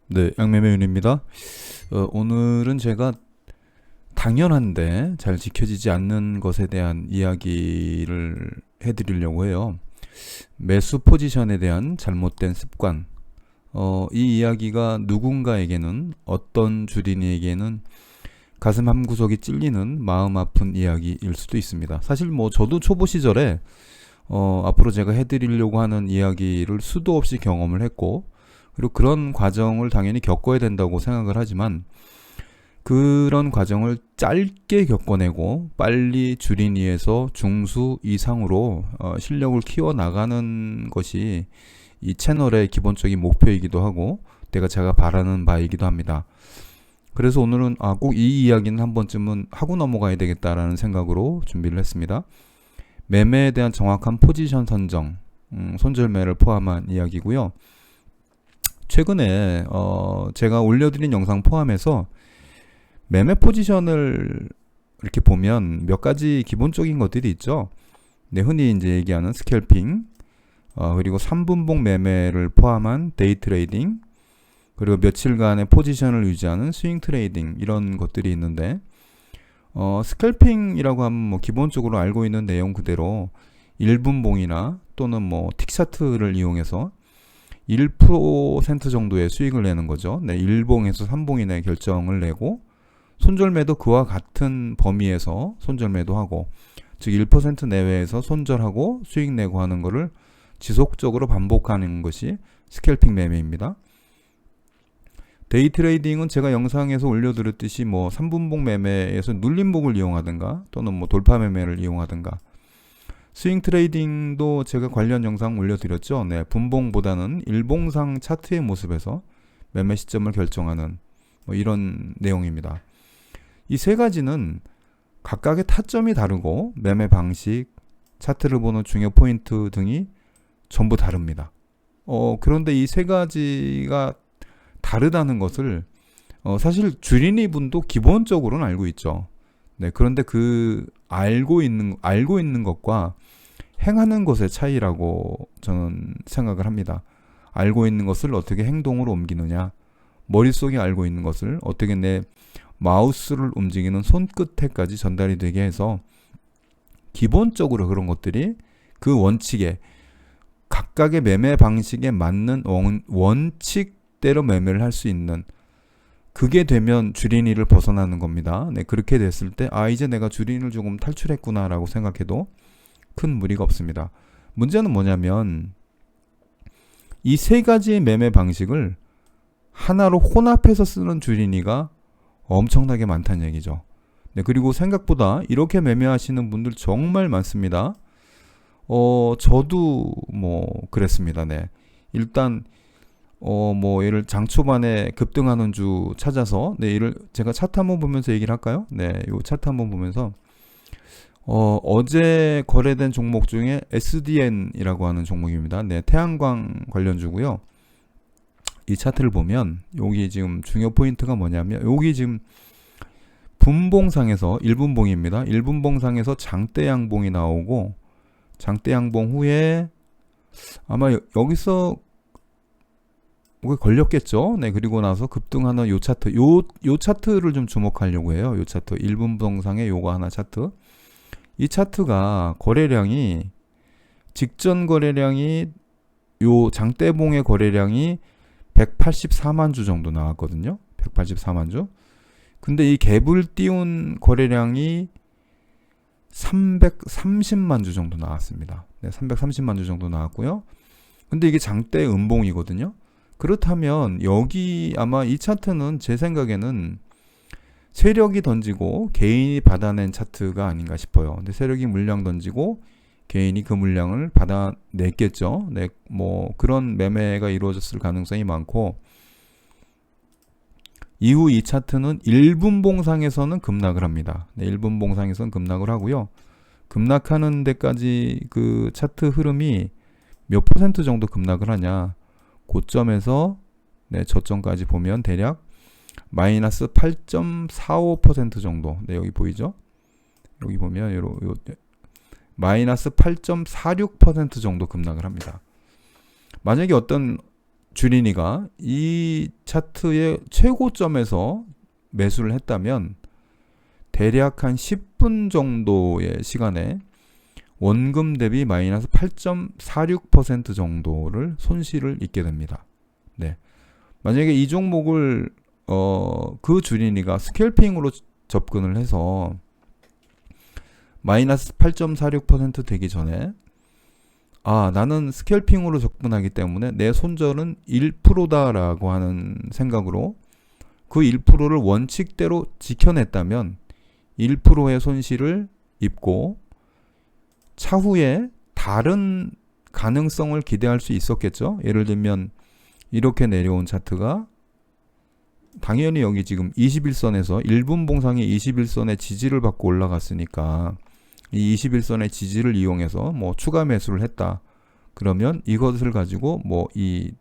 네, 양매매윤입니다. 오늘은 제가 당연한데 잘 지켜지지 않는 것에 대한 이야기를 해드리려고 해요. 매수 포지션에 대한 잘못된 습관. 이 이야기가 누군가에게는, 어떤 주린이에게는 가슴 한구석이 찔리는 마음 아픈 이야기일 수도 있습니다. 사실 뭐 저도 초보 시절에 앞으로 제가 해드리려고 하는 이야기를 수도 없이 경험을 했고, 그리고 그런 과정을 당연히 겪어야 된다고 생각을 하지만, 그런 과정을 짧게 겪어내고 빨리 주린이에서 중수 이상으로 실력을 키워나가는 것이 이 채널의 기본적인 목표이기도 하고, 제가 바라는 바이기도 합니다. 그래서 오늘은 꼭 이 이야기는 한 번쯤은 하고 넘어가야 되겠다라는 생각으로 준비를 했습니다. 매매에 대한 정확한 포지션 선정, 손절매를 포함한 이야기고요. 최근에 제가 올려드린 영상 포함해서 매매 포지션을 이렇게 보면 몇 가지 기본적인 것들이 있죠. 네, 흔히 이제 얘기하는 스캘핑, 그리고 3분봉 매매를 포함한 데이 트레이딩, 그리고 며칠간의 포지션을 유지하는 스윙 트레이딩, 이런 것들이 있는데, 스캘핑이라고 하면 뭐 기본적으로 알고 있는 내용 그대로 1분봉이나 또는 뭐 틱차트를 이용해서 1% 정도의 수익을 내는 거죠. 네, 1봉에서 3봉 이내 결정을 내고, 손절매도 그와 같은 범위에서 손절매도 하고, 즉 1% 내외에서 손절하고 수익 내고 하는 것을 지속적으로 반복하는 것이 스캘핑 매매입니다. 데이 트레이딩은 제가 영상에서 올려드렸듯이 뭐 3분봉 매매에서 눌림목을 이용하든가 또는 뭐 돌파 매매를 이용하든가, 스윙 트레이딩도 제가 관련 영상 올려드렸죠. 네, 분봉보다는 일봉상 차트의 모습에서 매매 시점을 결정하는 뭐 이런 내용입니다. 이 세 가지는 각각의 타점이 다르고 매매 방식, 차트를 보는 중요 포인트 등이 전부 다릅니다. 그런데 이 세 가지가 다르다는 것을 사실 주린이 분도 기본적으로는 알고 있죠. 네, 그런데 그 알고 있는 것과 행하는 것의 차이라고 저는 생각을 합니다. 알고 있는 것을 어떻게 행동으로 옮기느냐, 머릿속에 알고 있는 것을 어떻게 내 마우스를 움직이는 손끝에까지 전달이 되게 해서 기본적으로 그런 것들이 그 원칙에, 각각의 매매 방식에 맞는 원칙대로 매매를 할 수 있는, 그게 되면 주린이를 벗어나는 겁니다. 네, 그렇게 됐을 때 이제 내가 주린이를 조금 탈출했구나라고 생각해도 큰 무리가 없습니다. 문제는 뭐냐면 이 세 가지의 매매 방식을 하나로 혼합해서 쓰는 주린이가 엄청나게 많다는 얘기죠. 네, 그리고 생각보다 이렇게 매매하시는 분들 정말 많습니다. 저도 뭐 그랬습니다. 네. 일단 뭐 예를 장 초반에 급등하는 주 찾아서, 네, 이를 제가 차트 한번 보면서 얘기를 할까요? 네, 요 차트 한번 보면서 어제 거래된 종목 중에 SDN이라고 하는 종목입니다. 네, 태양광 관련주고요. 이 차트를 보면 여기 지금 중요 포인트가 뭐냐면, 여기 지금 분봉상에서 1분봉입니다. 1분봉상에서 장대 양봉이 나오고, 장대 양봉 후에 아마 여기서 뭐가 걸렸겠죠. 네, 그리고 나서 급등하는 요 차트, 요 차트를 좀 주목하려고 해요. 요 차트 1분봉상에 요거 하나 차트. 이 차트가 거래량이, 직전 거래량이, 요 장대봉의 거래량이 184만 주 정도 나왔거든요. 184만 주. 근데 이 갭을 띄운 거래량이 330만 주 정도 나왔습니다. 네, 330만 주 정도 나왔고요. 근데 이게 장대 음봉이거든요. 그렇다면 여기 아마 이 차트는 제 생각에는 세력이 던지고 개인이 받아낸 차트가 아닌가 싶어요. 근데 세력이 물량 던지고 개인이 그 물량을 받아냈겠죠. 네, 뭐 그런 매매가 이루어졌을 가능성이 많고, 이후 이 차트는 1분봉상에서는 급락을 합니다. 네, 1분봉상에서는 급락을 하고요. 급락하는 데까지 그 차트 흐름이 몇 퍼센트 정도 급락을 하냐, 고점에서 네, 저점까지 보면 대략 마이너스 8.45% 정도. 네, 여기 보이죠? 여기 보면 요 마이너스 8.46% 정도 급락을 합니다. 만약에 어떤 주린이가 이 차트의 최고점에서 매수를 했다면 대략 한 10분 정도의 시간에 원금 대비 마이너스 8.46% 정도를 손실을 입게 됩니다. 네. 만약에 이 종목을 그 주린이가 스캘핑으로 접근을 해서 마이너스 8.46% 되기 전에 나는 스캘핑으로 접근하기 때문에 내 손절은 1%다라고 하는 생각으로 그 1%를 원칙대로 지켜냈다면 1%의 손실을 입고 차후에 다른 가능성을 기대할 수 있었겠죠. 예를 들면 이렇게 내려온 차트가 당연히 여기 지금 21선에서 1분 봉상의 21선의 지지를 받고 올라갔으니까 이 21선의 지지를 이용해서 뭐 추가 매수를 했다. 그러면 이것을 가지고 뭐 이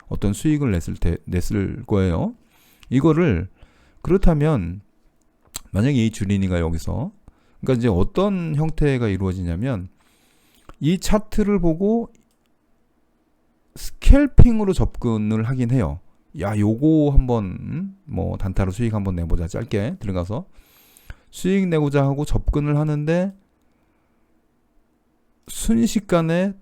어떤 수익을 냈을 거예요. 이거를 그렇다면 만약에 이 주린이가 여기서 그러니까 이제 어떤 형태가 이루어지냐면 이 차트를 보고 스캘핑으로 접근을 하긴 해요. 야, 요거 한번 뭐 단타로 수익 한번 내보자. 짧게 들어가서 수익 내고자 하고 접근을 하는데 순식간에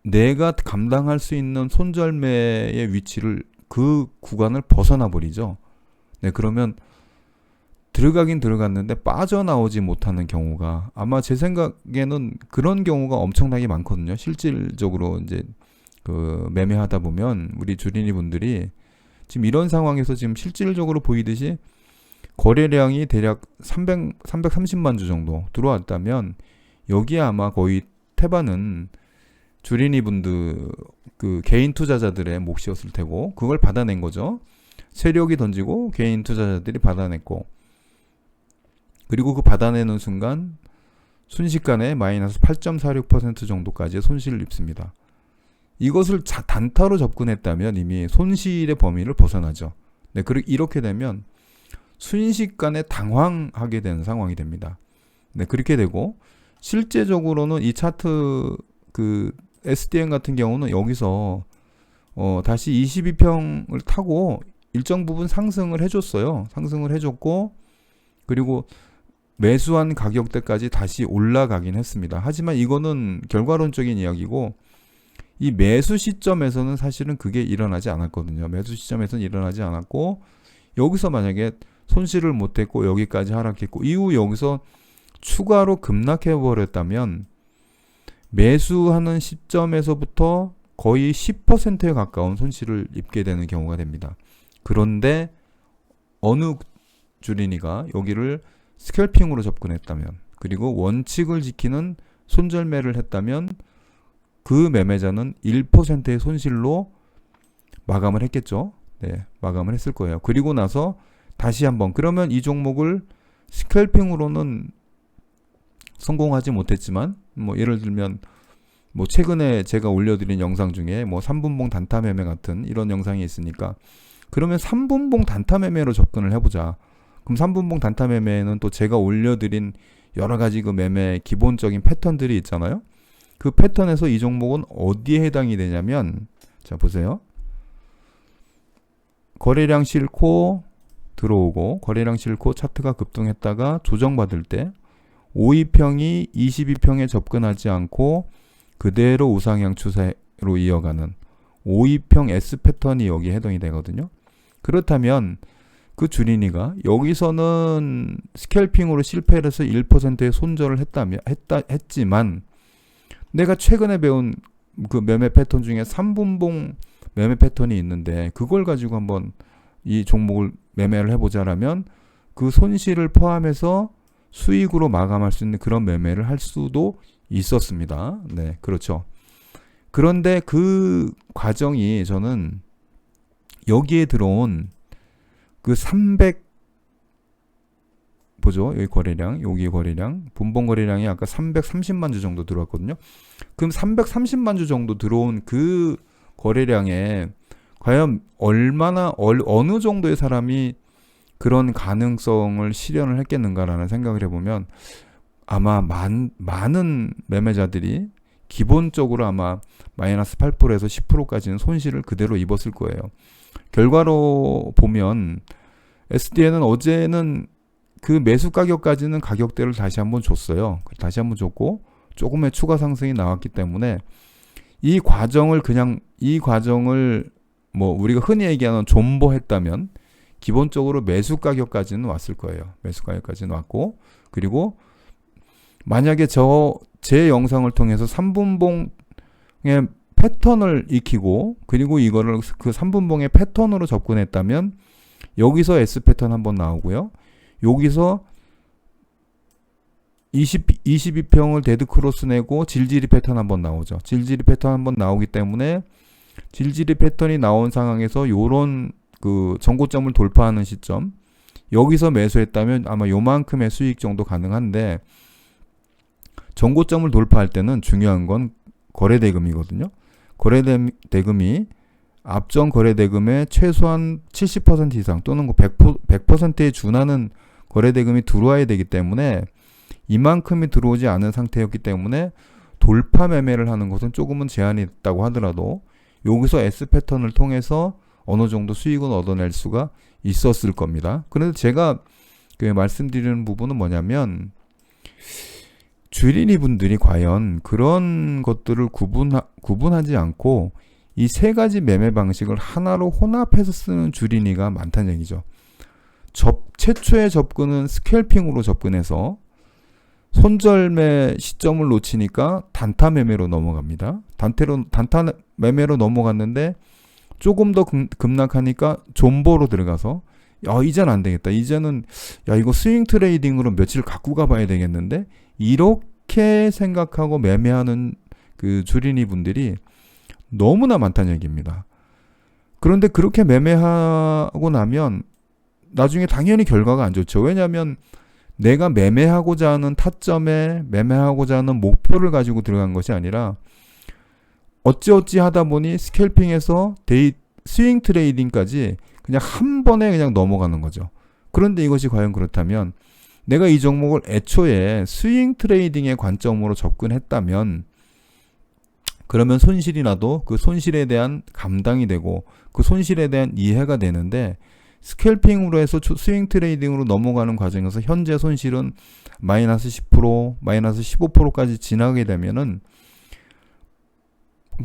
내가 감당할 수 있는 손절매의 위치를 그 구간을 벗어나 버리죠. 네, 그러면 들어가긴 들어갔는데 빠져나오지 못하는 경우가 아마 제 생각에는 그런 경우가 엄청나게 많거든요. 실질적으로 이제 그 매매하다 보면 우리 주린이 분들이 지금 이런 상황에서 지금 실질적으로 보이듯이 거래량이 대략 330만 주 정도 들어왔다면 여기에 아마 거의 태반은 주린이 분들 그 개인 투자자들의 몫이었을 테고 그걸 받아낸 거죠. 세력이 던지고 개인 투자자들이 받아냈고 그리고 그 받아내는 순간 순식간에 마이너스 8.46% 정도까지의 손실을 입습니다. 이것을 단타로 접근했다면 이미 손실의 범위를 벗어나죠. 네, 이렇게 되면 순식간에 당황하게 되는 상황이 됩니다. 네, 그렇게 되고 실제적으로는 이 차트 그 SDN 같은 경우는 여기서 다시 22평을 타고 일정 부분 상승을 해줬어요. 상승을 해줬고 그리고 매수한 가격대까지 다시 올라가긴 했습니다. 하지만 이거는 결과론적인 이야기고 이 매수 시점에서는 사실은 그게 일어나지 않았거든요. 매수 시점에서는 일어나지 않았고 여기서 만약에 손실을 못했고 여기까지 하락했고 이후 여기서 추가로 급락해 버렸다면 매수하는 시점에서부터 거의 10%에 가까운 손실을 입게 되는 경우가 됩니다. 그런데 어느 주린이가 여기를 스캘핑으로 접근했다면 그리고 원칙을 지키는 손절매를 했다면 그 매매자는 1%의 손실로 마감을 했겠죠. 네, 마감을 했을 거예요. 그리고 나서 다시 한번 그러면 이 종목을 스캘핑으로는 성공하지 못했지만 뭐 예를 들면 뭐 최근에 제가 올려드린 영상 중에 뭐 3분봉 단타 매매 같은 이런 영상이 있으니까 그러면 3분봉 단타 매매로 접근을 해보자. 그럼 3분봉 단타 매매는 또 제가 올려드린 여러 가지 그 매매 기본적인 패턴들이 있잖아요. 그 패턴에서 이 종목은 어디에 해당이 되냐면 자 보세요. 거래량 싫고 들어오고 거래량 싫고 차트가 급등했다가 조정받을 때 52평이 22평에 접근하지 않고 그대로 우상향 추세로 이어가는 52평 S 패턴이 여기에 해당이 되거든요. 그렇다면 그 주린이가 여기서는 스캘핑으로 실패를 해서 1%의 손절을 했지만 내가 최근에 배운 그 매매 패턴 중에 3분봉 매매 패턴이 있는데 그걸 가지고 한번 이 종목을 매매를 해보자라면 그 손실을 포함해서 수익으로 마감할 수 있는 그런 매매를 할 수도 있었습니다. 네, 그렇죠. 그런데 그 과정이 저는 여기에 들어온 그 300 보죠. 여기 거래량, 여기 거래량, 분봉 거래량이 아까 330만 주 정도 들어왔거든요. 그럼 330만 주 정도 들어온 그 거래량에 과연 얼마나 어느 정도의 사람이 그런 가능성을 실현을 했겠는가라는 생각을 해보면 아마 많은 매매자들이 기본적으로 아마 마이너스 8%에서 10%까지는 손실을 그대로 입었을 거예요. 결과로 보면 SDN은 어제는 그 매수 가격까지는 가격대를 다시 한번 줬어요. 다시 한번 줬고 조금의 추가 상승이 나왔기 때문에 이 과정을 뭐 우리가 흔히 얘기하는 존버했다면 기본적으로 매수 가격까지는 왔을 거예요. 매수 가격까지는 왔고, 그리고 만약에 제 영상을 통해서 3분봉의 패턴을 익히고, 그리고 이거를 그 3분봉의 패턴으로 접근했다면 여기서 S 패턴 한번 나오고요. 여기서 22평을 데드 크로스 내고 질질이 패턴 한번 나오죠. 질질이 패턴 한번 나오기 때문에 질질이 패턴이 나온 상황에서 요런 그 전고점을 돌파하는 시점, 여기서 매수했다면 아마 요만큼의 수익 정도 가능한데, 전고점을 돌파할 때는 중요한 건 거래대금이거든요. 거래대금이 앞전 거래대금의 최소한 70% 이상 또는 100%에 준하는 거래대금이 들어와야 되기 때문에 이만큼이 들어오지 않은 상태였기 때문에 돌파 매매를 하는 것은 조금은 제한이 있다고 하더라도 여기서 S 패턴을 통해서 어느 정도 수익은 얻어낼 수가 있었을 겁니다. 그런데 제가 말씀드리는 부분은 뭐냐면, 주린이 분들이 과연 그런 것들을 구분하지 않고 이 세 가지 매매 방식을 하나로 혼합해서 쓰는 주린이가 많다는 얘기죠. 최초의 접근은 스캘핑으로 접근해서 손절매 시점을 놓치니까 단타 매매로 넘어갑니다. 단타 매매로 넘어갔는데 조금 더 급락하니까 존버로 들어가서 이제는 안 되겠다. 이제는 이거 스윙 트레이딩으로 며칠 갖고 가봐야 되겠는데, 이렇게 생각하고 매매하는 그 주린이 분들이 너무나 많다는 얘기입니다. 그런데 그렇게 매매하고 나면 나중에 당연히 결과가 안 좋죠. 왜냐하면 내가 매매하고자 하는 타점에 매매하고자 하는 목표를 가지고 들어간 것이 아니라 어찌어찌 하다 보니 스캘핑에서 스윙 트레이딩까지 그냥 한 번에 그냥 넘어가는 거죠. 그런데 이것이 과연 그렇다면, 내가 이 종목을 애초에 스윙 트레이딩의 관점으로 접근했다면 그러면 손실이 나도 그 손실에 대한 감당이 되고 그 손실에 대한 이해가 되는데, 스캘핑으로 해서 스윙 트레이딩으로 넘어가는 과정에서 현재 손실은 마이너스 10%, 마이너스 15%까지 지나게 되면은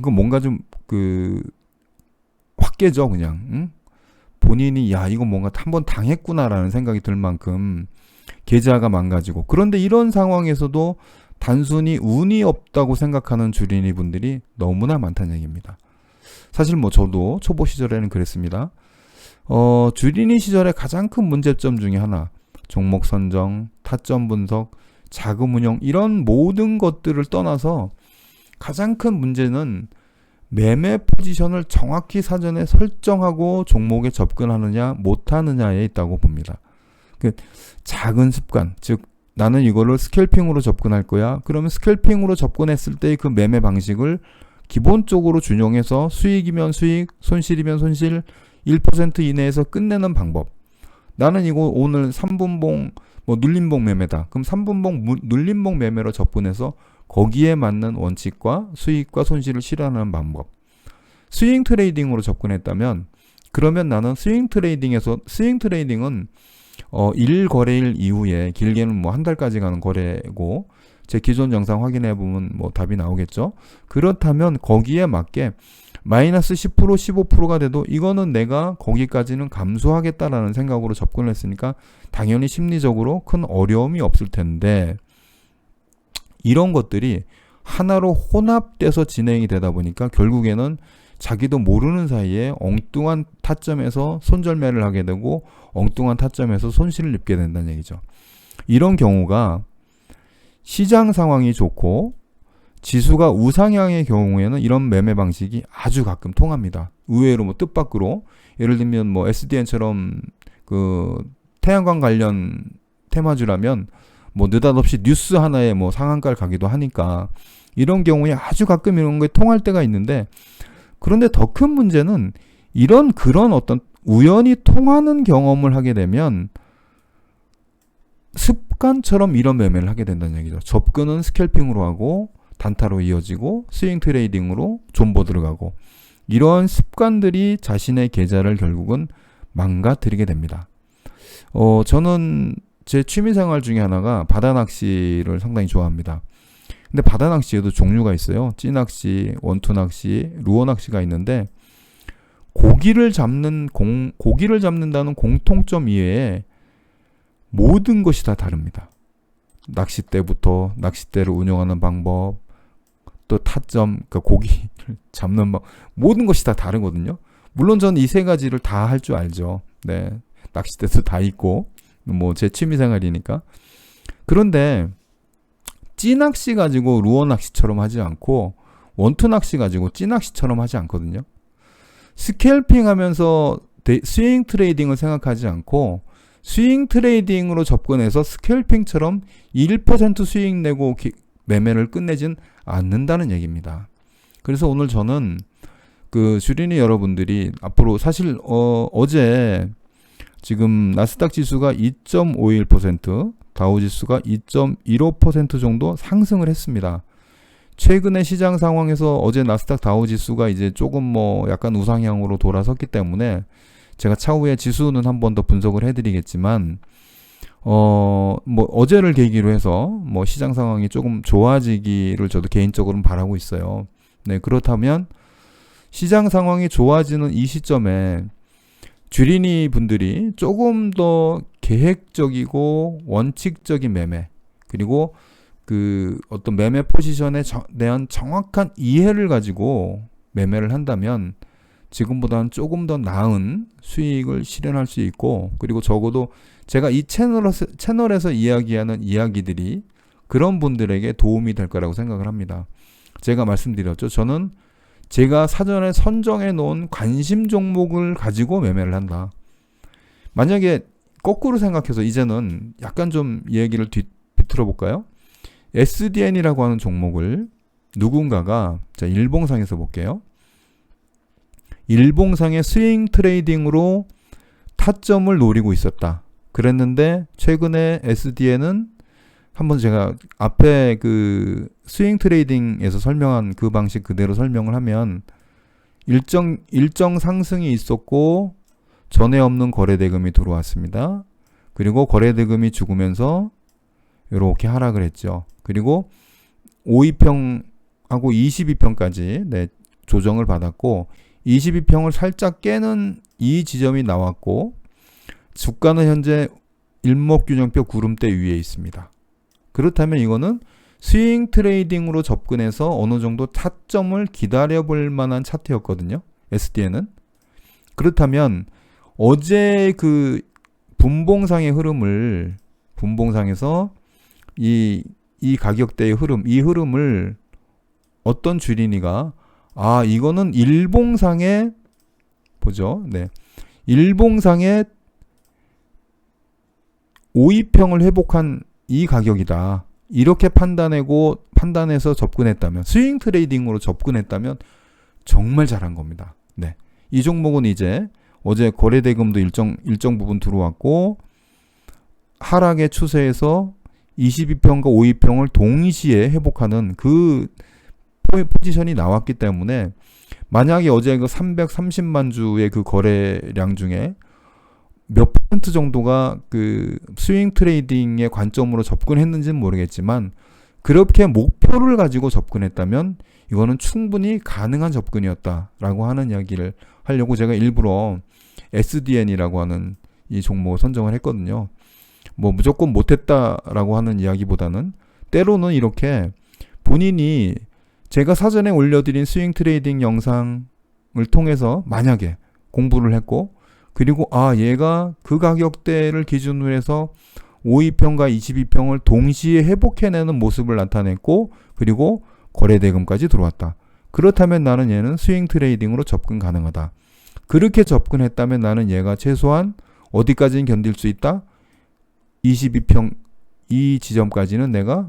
그 뭔가 좀 확 깨져 그냥. 응? 본인이 이거 뭔가 한번 당했구나라는 생각이 들 만큼 계좌가 망가지고, 그런데 이런 상황에서도 단순히 운이 없다고 생각하는 주린이 분들이 너무나 많다는 얘기입니다. 사실 저도 초보 시절에는 그랬습니다. 주린이 시절의 가장 큰 문제점 중에 하나, 종목 선정, 타점 분석, 자금 운용, 이런 모든 것들을 떠나서 가장 큰 문제는 매매 포지션을 정확히 사전에 설정하고 종목에 접근하느냐 못하느냐에 있다고 봅니다. 작은 습관, 즉 나는 이거를 스캘핑으로 접근할 거야. 그러면 스캘핑으로 접근했을 때 그 매매 방식을 기본적으로 준용해서 수익이면 수익, 손실이면 손실 1% 이내에서 끝내는 방법. 나는 이거 오늘 3분봉 눌림봉 매매다. 그럼 3분봉 눌림봉 매매로 접근해서 거기에 맞는 원칙과 수익과 손실을 실현하는 방법. 스윙 트레이딩으로 접근했다면, 그러면 나는 스윙 트레이딩은 1거래일 이후에 길게는 한 달까지 가는 거래고, 제 기존 영상 확인해 보면 답이 나오겠죠. 그렇다면 거기에 맞게 마이너스 10%, 15%가 돼도 이거는 내가 거기까지는 감수하겠다라는 생각으로 접근을 했으니까 당연히 심리적으로 큰 어려움이 없을 텐데, 이런 것들이 하나로 혼합돼서 진행이 되다 보니까 결국에는 자기도 모르는 사이에 엉뚱한 타점에서 손절매를 하게 되고 엉뚱한 타점에서 손실을 입게 된다는 얘기죠. 이런 경우가 시장 상황이 좋고 지수가 우상향의 경우에는 이런 매매 방식이 아주 가끔 통합니다. 의외로 뜻밖으로, 예를 들면 SDN처럼 그 태양광 관련 테마주라면 느닷없이 뉴스 하나에 상한가를 가기도 하니까 이런 경우에 아주 가끔 이런 게 통할 때가 있는데, 그런데 더 큰 문제는 그런 어떤 우연히 통하는 경험을 하게 되면 습관처럼 이런 매매를 하게 된다는 얘기죠. 접근은 스캘핑으로 하고 단타로 이어지고 스윙 트레이딩으로 존버 들어가고 이런 습관들이 자신의 계좌를 결국은 망가뜨리게 됩니다. 저는 제 취미생활 중에 하나가 바다낚시를 상당히 좋아합니다. 근데 바다낚시에도 종류가 있어요. 찌낚시, 원투낚시, 루어낚시가 있는데 고기를 잡는다는 공통점 이외에 모든 것이 다 다릅니다. 낚싯대부터 낚싯대를 운영하는 방법, 또 타점, 그러니까 고기를 잡는 방법, 모든 것이 다 다르거든요. 물론 저는 이 세 가지를 다 할 줄 알죠. 네, 낚싯대도 다 있고 뭐 제 취미생활이니까. 그런데 찌낚시 가지고 루어 낚시처럼 하지 않고 원투 낚시 가지고 찌낚시처럼 하지 않거든요. 스캘핑 하면서 스윙 트레이딩을 생각하지 않고 스윙 트레이딩으로 접근해서 스캘핑처럼 1% 수익 내고 매매를 끝내진 않는다는 얘기입니다. 그래서 오늘 저는 그 주린이 여러분들이 앞으로 사실 어제 지금 나스닥 지수가 2.51%, 다우 지수가 2.15% 정도 상승을 했습니다. 최근의 시장 상황에서 어제 나스닥 다우 지수가 이제 조금 뭐 약간 우상향으로 돌아섰기 때문에 제가 차후에 지수는 한 번 더 분석을 해드리겠지만 뭐 어제를 계기로 해서 뭐 시장 상황이 조금 좋아지기를 저도 개인적으로는 바라고 있어요. 네, 그렇다면 시장 상황이 좋아지는 이 시점에 주린이 분들이 조금 더 계획적이고 원칙적인 매매, 그리고 그 어떤 매매 포지션에 대한 정확한 이해를 가지고 매매를 한다면 지금보다는 조금 더 나은 수익을 실현할 수 있고, 그리고 적어도 제가 이 채널에서 이야기하는 이야기들이 그런 분들에게 도움이 될 거라고 생각을 합니다. 제가 말씀드렸죠. 저는 제가 사전에 선정해 놓은 관심 종목을 가지고 매매를 한다. 만약에 거꾸로 생각해서 이제는 약간 좀 얘기를 비틀어 볼까요? SDN이라고 하는 종목을 누군가가, 자, 일봉상에서 볼게요. 일봉상의 스윙 트레이딩으로 타점을 노리고 있었다. 그랬는데 최근에 SDN은 한번 제가 앞에 그 스윙 트레이딩에서 설명한 그 방식 그대로 설명을 하면 일정 상승이 있었고 전에 없는 거래대금이 들어왔습니다. 그리고 거래대금이 죽으면서 이렇게 하락을 했죠. 그리고 5위평하고 22평까지 네, 조정을 받았고 22평을 살짝 깨는 이 지점이 나왔고 주가는 현재 일목균형표 구름대 위에 있습니다. 그렇다면 이거는 스윙 트레이딩으로 접근해서 어느 정도 타점을 기다려볼 만한 차트였거든요. SDN은. 그렇다면 어제 그 분봉상의 흐름을, 분봉상에서 이 가격대의 흐름, 이 흐름을 어떤 주린이가 이거는 일봉상의 보죠. 네. 일봉상의 5위평을 회복한 이 가격이다. 이렇게 판단해서 접근했다면, 스윙 트레이딩으로 접근했다면 정말 잘한 겁니다. 네. 이 종목은 이제 어제 거래대금도 일정 부분 들어왔고 하락의 추세에서 22평과 5위평을 동시에 회복하는 그 포지션이 나왔기 때문에 만약에 어제 그 330만 주의 그 거래량 중에 몇 퍼센트 정도가 그 스윙 트레이딩의 관점으로 접근했는지는 모르겠지만 그렇게 목표를 가지고 접근했다면 이거는 충분히 가능한 접근이었다라고 하는 이야기를 하려고 제가 일부러 SDN이라고 하는 이 종목을 선정을 했거든요. 뭐 무조건 못했다라고 하는 이야기보다는 때로는 이렇게 본인이 제가 사전에 올려드린 스윙 트레이딩 영상을 통해서 만약에 공부를 했고 그리고 얘가 그 가격대를 기준으로 해서 5위평과 22평을 동시에 회복해내는 모습을 나타냈고 그리고 거래대금까지 들어왔다. 그렇다면 나는 얘는 스윙 트레이딩으로 접근 가능하다. 그렇게 접근했다면 나는 얘가 최소한 어디까지는 견딜 수 있다? 22평 이 지점까지는 내가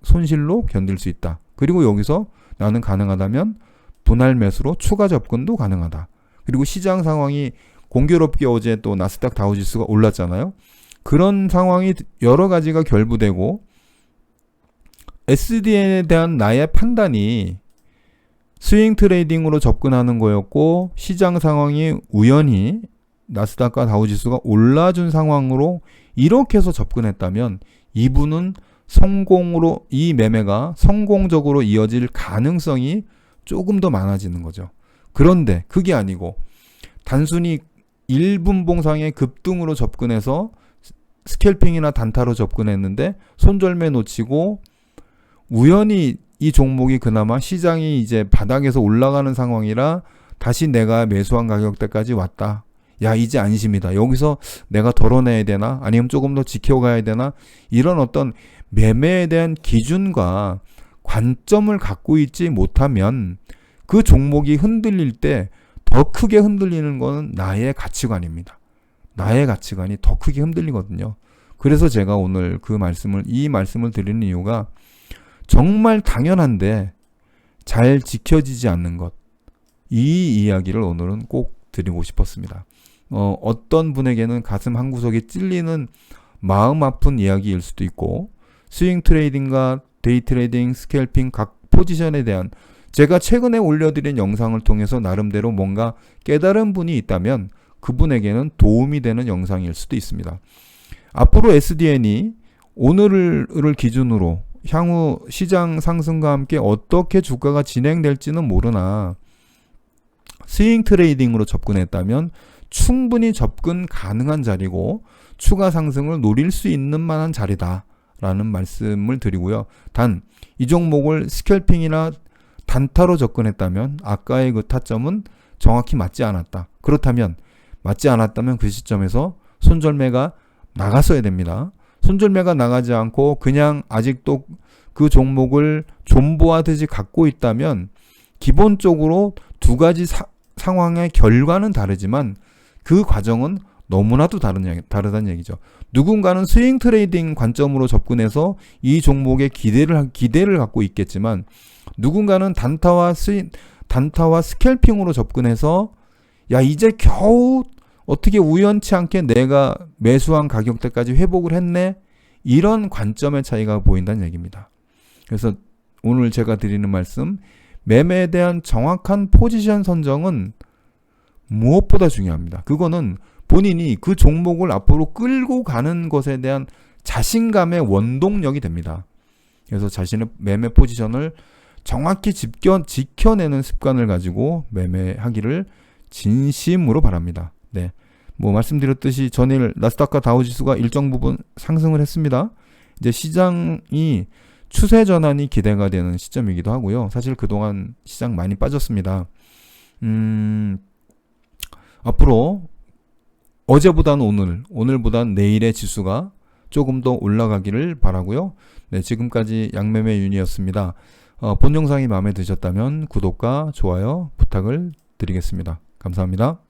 손실로 견딜 수 있다. 그리고 여기서 나는 가능하다면 분할 매수로 추가 접근도 가능하다. 그리고 시장 상황이 공교롭게 어제 또 나스닥 다우지수가 올랐잖아요. 그런 상황이 여러 가지가 결부되고 SDN에 대한 나의 판단이 스윙 트레이딩으로 접근하는 거였고 시장 상황이 우연히 나스닥과 다우지수가 올라준 상황으로 이렇게 해서 접근했다면 이분은 성공으로 이 매매가 성공적으로 이어질 가능성이 조금 더 많아지는 거죠. 그런데 그게 아니고 단순히 1분 봉상의 급등으로 접근해서 스캘핑이나 단타로 접근했는데 손절매 놓치고 우연히 이 종목이 그나마 시장이 이제 바닥에서 올라가는 상황이라 다시 내가 매수한 가격대까지 왔다. 야, 이제 안심이다. 여기서 내가 덜어내야 되나? 아니면 조금 더 지켜가야 되나? 이런 어떤 매매에 대한 기준과 관점을 갖고 있지 못하면 그 종목이 흔들릴 때 더 크게 흔들리는 것은 나의 가치관입니다. 나의 가치관이 더 크게 흔들리거든요. 그래서 제가 오늘 이 말씀을 드리는 이유가 정말 당연한데 잘 지켜지지 않는 것. 이 이야기를 오늘은 꼭 드리고 싶었습니다. 어떤 분에게는 가슴 한구석에 찔리는 마음 아픈 이야기일 수도 있고 스윙 트레이딩과 데이 트레이딩, 스캘핑 각 포지션에 대한 제가 최근에 올려드린 영상을 통해서 나름대로 뭔가 깨달은 분이 있다면 그분에게는 도움이 되는 영상일 수도 있습니다. 앞으로 SDN이 오늘을 기준으로 향후 시장 상승과 함께 어떻게 주가가 진행될지는 모르나 스윙 트레이딩으로 접근했다면 충분히 접근 가능한 자리고 추가 상승을 노릴 수 있는 만한 자리다라는 말씀을 드리고요. 단 이 종목을 스캘핑이나 단타로 접근했다면 아까의 그 타점은 정확히 맞지 않았다. 그렇다면 맞지 않았다면 그 시점에서 손절매가 나갔어야 됩니다. 손절매가 나가지 않고 그냥 아직도 그 종목을 존버하듯이 갖고 있다면 기본적으로 두 가지 상황의 결과는 다르지만 그 과정은 너무나도 다르다는 얘기죠. 누군가는 스윙 트레이딩 관점으로 접근해서 이 종목에 기대를 갖고 있겠지만 누군가는 단타와 스캘핑으로 접근해서 야 이제 겨우 어떻게 우연치 않게 내가 매수한 가격대까지 회복을 했네? 이런 관점의 차이가 보인다는 얘기입니다. 그래서 오늘 제가 드리는 말씀, 매매에 대한 정확한 포지션 선정은 무엇보다 중요합니다. 그거는 본인이 그 종목을 앞으로 끌고 가는 것에 대한 자신감의 원동력이 됩니다. 그래서 자신의 매매 포지션을 정확히 지켜내는 습관을 가지고 매매하기를 진심으로 바랍니다. 네. 말씀드렸듯이 전일 나스닥과 다우지수가 일정 부분 상승을 했습니다. 이제 시장이 추세 전환이 기대가 되는 시점이기도 하고요. 사실 그동안 시장 많이 빠졌습니다. 앞으로 어제보다는 오늘보다는 내일의 지수가 조금 더 올라가기를 바라고요. 네, 지금까지 양매매 윤이었습니다. 본 영상이 마음에 드셨다면 구독과 좋아요 부탁을 드리겠습니다. 감사합니다.